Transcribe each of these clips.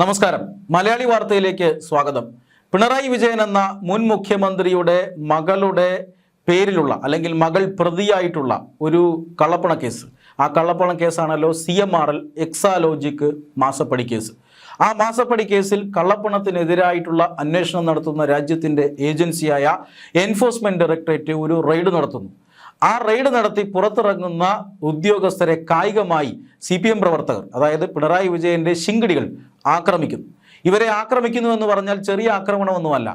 നമസ്കാരം. മലയാളി വാർത്തയിലേക്ക് സ്വാഗതം. പിണറായി വിജയൻ എന്ന മുൻ മുഖ്യമന്ത്രിയുടെ മകളുടെ പേരിലുള്ള അല്ലെങ്കിൽ മകൾ പ്രതിയായിട്ടുള്ള ഒരു കള്ളപ്പണ കേസ്, ആ കള്ളപ്പണ കേസാണല്ലോ CMRL എക്സാലോജിക് മാസപ്പടി കേസ്. ആ മാസപ്പടി കേസിൽ കള്ളപ്പണത്തിനെതിരായിട്ടുള്ള അന്വേഷണം നടത്തുന്ന രാജ്യത്തിൻ്റെ ഏജൻസിയായ എൻഫോഴ്സ്മെൻറ്റ് ഡയറക്ടറേറ്റ് ഒരു റെയ്ഡ് നടത്തുന്നു. ആ റെയ്ഡ് നടത്തി പുറത്തിറങ്ങുന്ന ഉദ്യോഗസ്ഥരെ കായികമായി CPM പ്രവർത്തകർ, അതായത് പിണറായി വിജയൻ്റെ ശിങ്കിടികൾ ആക്രമിക്കുന്നു. ഇവരെ ആക്രമിക്കുന്നു എന്ന് പറഞ്ഞാൽ ചെറിയ ആക്രമണമൊന്നുമല്ല.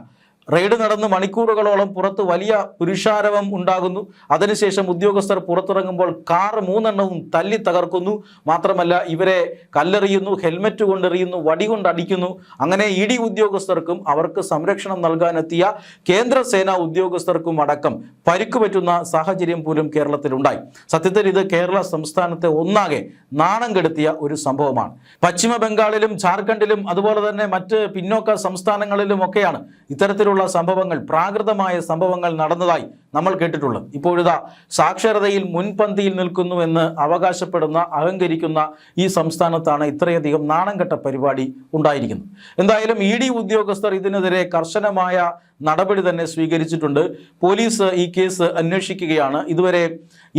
റെയ്ഡ് നടന്ന് മണിക്കൂറുകളോളം പുറത്ത് വലിയ പുരുഷാരവം ഉണ്ടാകുന്നു. അതിനുശേഷം ഉദ്യോഗസ്ഥർ പുറത്തിറങ്ങുമ്പോൾ കാർ 3 തല്ലി തകർക്കുന്നു. മാത്രമല്ല ഇവരെ കല്ലെറിയുന്നു, ഹെൽമറ്റ് കൊണ്ടെറിയുന്നു, വടി കൊണ്ടടിക്കുന്നു. അങ്ങനെ ED ഉദ്യോഗസ്ഥർക്കും അവർക്ക് സംരക്ഷണം നൽകാനെത്തിയ കേന്ദ്ര സേനാ ഉദ്യോഗസ്ഥർക്കും അടക്കം പരിക്ക് പറ്റുന്ന സാഹചര്യം പോലും കേരളത്തിലുണ്ടായി. സത്യത്തിൽ ഇത് കേരള സംസ്ഥാനത്തെ ഒന്നാകെ നാണം കെടുത്തിയ ഒരു സംഭവമാണ്. പശ്ചിമ ബംഗാളിലും ജാർഖണ്ഡിലും അതുപോലെ തന്നെ മറ്റ് പിന്നോക്ക സംസ്ഥാനങ്ങളിലുമൊക്കെയാണ് ഇത്തരത്തിലുള്ള സംഭവങ്ങൾ, പ്രാകൃതമായ സംഭവങ്ങൾ നടന്നതായി നമ്മൾ കേട്ടിട്ടുള്ളത്. ഇപ്പോഴിതാ സാക്ഷരതയിൽ മുൻപന്തിയിൽ നിൽക്കുന്നു എന്ന് അവകാശപ്പെടുന്ന, അഹങ്കരിക്കുന്ന ഈ സംസ്ഥാനത്താണ് ഇത്രയധികം നാണം കെട്ട പരിപാടി ഉണ്ടായിരിക്കുന്നത്. എന്തായാലും ED ഉദ്യോഗസ്ഥർ ഇതിനെതിരെ കർശനമായ നടപടി തന്നെ സ്വീകരിച്ചിട്ടുണ്ട്. പോലീസ് ഈ കേസ് അന്വേഷിക്കുകയാണ്. ഇതുവരെ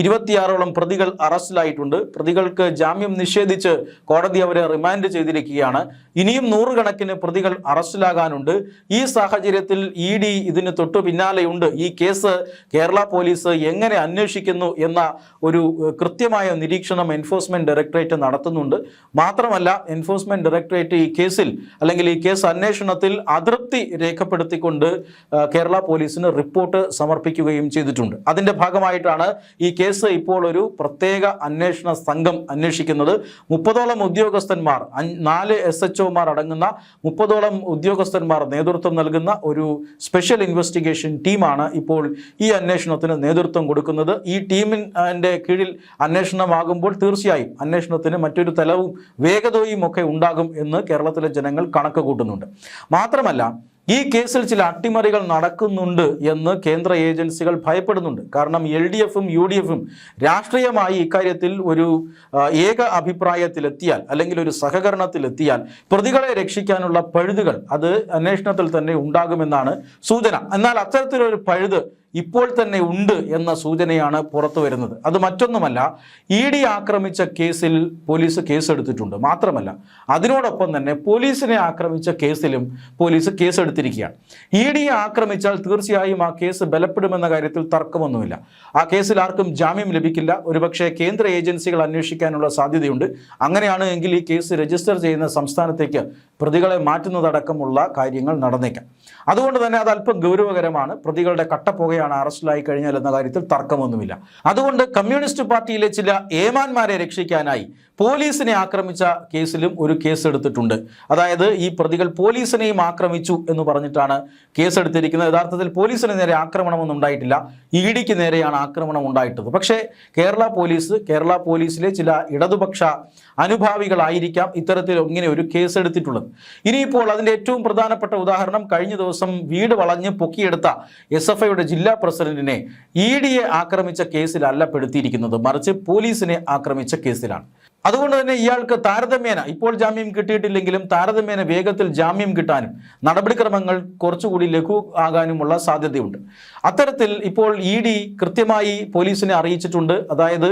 26ഓളം പ്രതികൾ അറസ്റ്റിലായിട്ടുണ്ട്. പ്രതികൾക്ക് ജാമ്യം നിഷേധിച്ച് കോടതി അവരെ റിമാൻഡ് ചെയ്തിരിക്കുകയാണ്. ഇനിയും 100 കണക്കിന് പ്രതികൾ അറസ്റ്റിലാകാനുണ്ട്. ഈ സാഹചര്യത്തിൽ ED ഇതിന് തൊട്ടു പിന്നാലെയുണ്ട്. ഈ കേസ് കേരള പോലീസ് എങ്ങനെ അന്വേഷിക്കുന്നു എന്ന ഒരു കൃത്യമായ നിരീക്ഷണം എൻഫോഴ്സ്മെന്റ് ഡയറക്ടറേറ്റ് നടത്തുന്നുണ്ട്. മാത്രമല്ല എൻഫോഴ്സ്മെന്റ് ഡയറക്ടറേറ്റ് ഈ കേസിൽ അല്ലെങ്കിൽ ഈ കേസ് അന്വേഷണത്തിൽ അതൃപ്തി രേഖപ്പെടുത്തിക്കൊണ്ട് കേരള പോലീസിന് റിപ്പോർട്ട് സമർപ്പിക്കുകയും ചെയ്തിട്ടുണ്ട്. അതിൻ്റെ ഭാഗമായിട്ടാണ് ഈ കേസ് ഇപ്പോൾ ഒരു പ്രത്യേക അന്വേഷണ സംഘം അന്വേഷിക്കുന്നത്. 30ഓളം ഉദ്യോഗസ്ഥന്മാർ, 4 SHOമാർ അടങ്ങുന്ന 30ഓളം ഉദ്യോഗസ്ഥന്മാർ നേതൃത്വം നൽകുന്ന ഒരു സ്പെഷ്യൽ ഇൻവെസ്റ്റിഗേഷൻ ടീമാണ് ഇപ്പോൾ ഈ അന്വേഷണത്തിന് നേതൃത്വം കൊടുക്കുന്നത്. ഈ ടീമിൻ്റെ കീഴിൽ അന്വേഷണമാകുമ്പോൾ തീർച്ചയായും അന്വേഷണത്തിന് മറ്റൊരു തലവും വേഗതയും ഒക്കെ ഉണ്ടാകും എന്ന് കേരളത്തിലെ ജനങ്ങൾ കണക്ക് കൂട്ടുന്നുണ്ട്. മാത്രമല്ല ഈ കേസിൽ ചില അട്ടിമറികൾ നടക്കുന്നുണ്ട് എന്ന് കേന്ദ്ര ഏജൻസികൾ ഭയപ്പെടുന്നുണ്ട്. കാരണം LDFും UDFും രാഷ്ട്രീയമായി ഇക്കാര്യത്തിൽ ഒരു ഏക അഭിപ്രായത്തിലെത്തിയാൽ അല്ലെങ്കിൽ ഒരു സഹകരണത്തിലെത്തിയാൽ പ്രതികളെ രക്ഷിക്കാനുള്ള പഴുതുകൾ അത് അന്വേഷണത്തിൽ തന്നെ ഉണ്ടാകുമെന്നാണ് സൂചന. എന്നാൽ അത്തരത്തിലൊരു പഴുത് ഇപ്പോൾ തന്നെ ഉണ്ട് എന്ന സൂചനയാണ് പുറത്തു വരുന്നത്. അത് മറ്റൊന്നുമല്ല, ED ആക്രമിച്ച കേസിൽ പോലീസ് കേസെടുത്തിട്ടുണ്ട്. മാത്രമല്ല അതിനോടൊപ്പം തന്നെ പോലീസിനെ ആക്രമിച്ച കേസിലും പോലീസ് കേസെടുത്തിരിക്കുകയാണ്. ED ആക്രമിച്ചാൽ തീർച്ചയായും ആ കേസ് ബലപ്പെടുമെന്ന കാര്യത്തിൽ തർക്കമൊന്നുമില്ല. ആ കേസിൽ ആർക്കും ജാമ്യം ലഭിക്കില്ല. ഒരുപക്ഷെ കേന്ദ്ര ഏജൻസികൾ അന്വേഷിക്കാനുള്ള സാധ്യതയുണ്ട്. അങ്ങനെയാണ് എങ്കിൽ ഈ കേസ് രജിസ്റ്റർ ചെയ്യുന്ന സംസ്ഥാനത്തേക്ക് പ്രതികളെ മാറ്റുന്നതടക്കമുള്ള കാര്യങ്ങൾ നടന്നേക്കാം. അതുകൊണ്ട് തന്നെ അത് അല്പം ഗൗരവകരമാണ്. പ്രതികളുടെ കട്ടപ്പുകയാണ് അറസ്റ്റിലായി കഴിഞ്ഞാൽ എന്ന കാര്യത്തിൽ തർക്കമൊന്നുമില്ല. അതുകൊണ്ട് കമ്മ്യൂണിസ്റ്റ് പാർട്ടിയിലെ ചില ഏമാന്മാരെ രക്ഷിക്കാനായി പോലീസിനെ ആക്രമിച്ച കേസിലും ഒരു കേസ് എടുത്തിട്ടുണ്ട്. അതായത് ഈ പ്രതികൾ പോലീസിനെയും ആക്രമിച്ചു എന്ന് പറഞ്ഞിട്ടാണ് കേസെടുത്തിരിക്കുന്നത്. യഥാർത്ഥത്തിൽ പോലീസിന് നേരെ ആക്രമണമൊന്നും ഉണ്ടായിട്ടില്ല, EDക്ക് നേരെയാണ് ആക്രമണം ഉണ്ടായിട്ടത്. പക്ഷേ കേരള പോലീസിലെ ചില ഇടതുപക്ഷ അനുഭാവികളായിരിക്കാം ഇത്തരത്തിൽ ഇങ്ങനെ ഒരു കേസ് എടുത്തിട്ടുള്ളത്. ഇനിയിപ്പോൾ അതിൻ്റെ ഏറ്റവും പ്രധാനപ്പെട്ട ഉദാഹരണം, കഴിഞ്ഞ ദിവസം വീട് വളഞ്ഞ് പൊക്കിയെടുത്ത SFIയുടെ ജില്ലാ പ്രസിഡന്റിനെ EDയെ ആക്രമിച്ച കേസിലല്ല പെടുത്തിയിരിക്കുന്നത്, മറിച്ച് പോലീസിനെ ആക്രമിച്ച കേസിലാണ്. അതുകൊണ്ട് തന്നെ ഇയാൾക്ക് താരതമ്യേന ഇപ്പോൾ ജാമ്യം കിട്ടിയിട്ടില്ലെങ്കിലും താരതമ്യേന വേഗത്തിൽ ജാമ്യം കിട്ടാനും നടപടിക്രമങ്ങൾ കുറച്ചുകൂടി ലഘു ആകാനുമുള്ള സാധ്യതയുണ്ട്. അത്തരത്തിൽ ഇപ്പോൾ ED കൃത്യമായി പോലീസിനെ അറിയിച്ചിട്ടുണ്ട്. അതായത്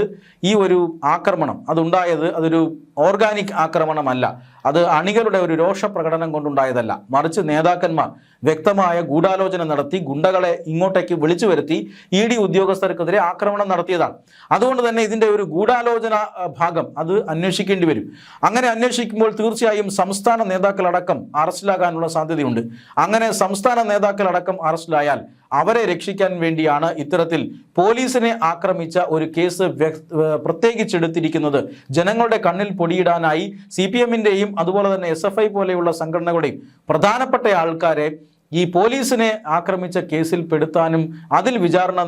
ഈ ഒരു ആക്രമണം അതുണ്ടായത് അതൊരു ഓർഗാനിക് ആക്രമണമല്ല, അത് അണികളുടെ ഒരു രോഷപ്രകടനം കൊണ്ടുണ്ടായതല്ല, മറിച്ച് നേതാക്കന്മാർ വ്യക്തമായ ഗൂഢാലോചന നടത്തി ഗുണ്ടകളെ ഇങ്ങോട്ടേക്ക് വിളിച്ചു വരുത്തി ED ഉദ്യോഗസ്ഥർക്കെതിരെ ആക്രമണം നടത്തിയതാണ്. അതുകൊണ്ട് തന്നെ ഇതിൻ്റെ ഒരു ഗൂഢാലോചന ഭാഗം അത് അന്വേഷിക്കേണ്ടി വരും. അങ്ങനെ അന്വേഷിക്കുമ്പോൾ തീർച്ചയായും സംസ്ഥാന നേതാക്കളടക്കം അറസ്റ്റിലാകാനുള്ള സാധ്യതയുണ്ട്. അങ്ങനെ സംസ്ഥാന നേതാക്കളടക്കം അറസ്റ്റിലായാൽ അവരെ രക്ഷിക്കാൻ വേണ്ടിയാണ് ഇത്തരത്തിൽ പോലീസിനെ ആക്രമിച്ച ഒരു കേസ് പ്രത്യേകിച്ചെടുത്തിരിക്കുന്നത്. ജനങ്ങളുടെ കണ്ണിൽ പൊടിയിടാനായി CPMൻ്റെയും അതുപോലെ തന്നെ SFI പോലെയുള്ള സംഘടനകളുടെയും പ്രധാനപ്പെട്ട ആൾക്കാരെ ഈ പോലീസിനെ ആക്രമിച്ച കേസിൽ പെടുത്താനും അതിൽ വിചാരണ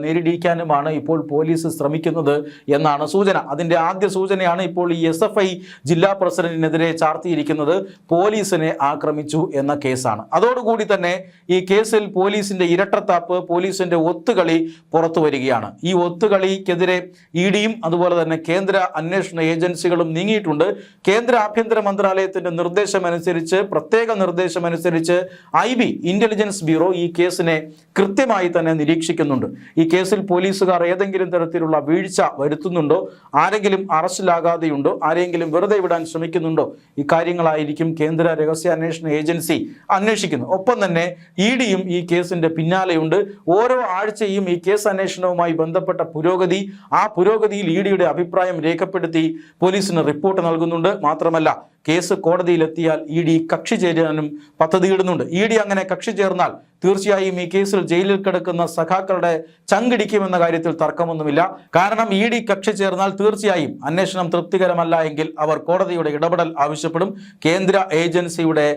നേരിടിക്കാനുമാണ് ഇപ്പോൾ പോലീസ് ശ്രമിക്കുന്നത് എന്നാണ് സൂചന. അതിൻ്റെ ആദ്യ സൂചനയാണ് ഇപ്പോൾ ഈ SFI ജില്ലാ പ്രസിഡന്റിനെതിരെ ചാർത്തിയിരിക്കുന്നത്. പോലീസിനെ ആക്രമിച്ചു എന്ന കേസാണ്. അതോടുകൂടി തന്നെ ഈ കേസിൽ പോലീസിന്റെ ഇരട്ടത്താപ്പ്, പോലീസിന്റെ ഒത്തുകളി പുറത്തു വരികയാണ്. ഈ ഒത്തുകളിക്കെതിരെ EDയും അതുപോലെ തന്നെ കേന്ദ്ര അന്വേഷണ ഏജൻസികളും നീങ്ങിയിട്ടുണ്ട്. കേന്ദ്ര ആഭ്യന്തര മന്ത്രാലയത്തിന്റെ നിർദ്ദേശമനുസരിച്ച്, പ്രത്യേക നിർദ്ദേശമനുസരിച്ച് IB ഇന്റലിജൻസ് ബ്യൂറോ ഈ കേസിനെ കൃത്യമായി തന്നെ നിരീക്ഷിക്കുന്നുണ്ട്. ഈ കേസിൽ പോലീസുകാർ ഏതെങ്കിലും തരത്തിലുള്ള വീഴ്ച വരുത്തുന്നുണ്ടോ, ആരെങ്കിലും അറസ്റ്റിലാകാതെയുണ്ടോ, ആരെങ്കിലും വെറുതെ വിടാൻ ശ്രമിക്കുന്നുണ്ടോ, ഇക്കാര്യങ്ങളായിരിക്കും കേന്ദ്ര രഹസ്യാന്വേഷണ ഏജൻസി അന്വേഷിക്കുന്നത്. ഒപ്പം തന്നെ EDയും ഈ കേസിന്റെ പിന്നാലെയുണ്ട്. ഓരോ ആഴ്ചയും ഈ കേസ് അന്വേഷണവുമായി ബന്ധപ്പെട്ട പുരോഗതി, ആ പുരോഗതിയിൽ EDയുടെ അഭിപ്രായം രേഖപ്പെടുത്തി പോലീസിന് റിപ്പോർട്ട് നൽകുന്നുണ്ട്. മാത്രമല്ല കേസ് കോടതിയിലെത്തിയാൽ ED കക്ഷി ചേരാനും പദ്ധതിയിടുന്നുണ്ട്. ED അങ്ങനെ കക്ഷി ചേർന്നാൽ തീർച്ചയായും ഈ കേസിൽ ജയിലിൽ കിടക്കുന്ന സഖാക്കളുടെ ചങ്കിടിക്കുമെന്ന കാര്യത്തിൽ തർക്കമൊന്നുമില്ല. കാരണം ED കക്ഷി ചേർന്നാൽ തീർച്ചയായും അന്വേഷണം തൃപ്തികരമല്ല എങ്കിൽ അവർ കോടതിയുടെ ഇടപെടൽ ആവശ്യപ്പെടും, കേന്ദ്ര ഏജൻസിയുടെ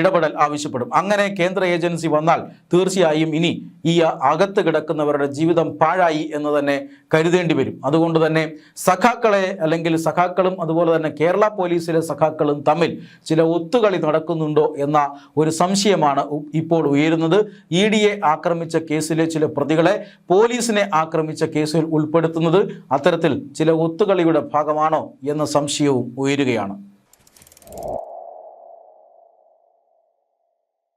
ഇടപെടൽ ആവശ്യപ്പെടും. അങ്ങനെ കേന്ദ്ര ഏജൻസി വന്നാൽ തീർച്ചയായും ഇനി ഈ അകത്ത് കിടക്കുന്നവരുടെ ജീവിതം പാഴായി എന്ന് തന്നെ കരുതേണ്ടി വരും. അതുകൊണ്ട് തന്നെ സഖാക്കളെ, അല്ലെങ്കിൽ സഖാക്കളും അതുപോലെ തന്നെ കേരള പോലീസിലെ സഖാക്കളും തമ്മിൽ ചില ഒത്തുകളി നടക്കുന്നുണ്ടോ എന്ന ഒരു സംശയമാണ് ഇപ്പോൾ ഉയരുന്നത്. EDയെ ആക്രമിച്ച കേസിലെ ചില പ്രതികളെ പോലീസിനെ ആക്രമിച്ച കേസിൽ ഉൾപ്പെടുത്തുന്നത് അത്തരത്തിൽ ചില ഒത്തുകളിയുടെ ഭാഗമാണോ എന്ന സംശയവും ഉയരുകയാണ്.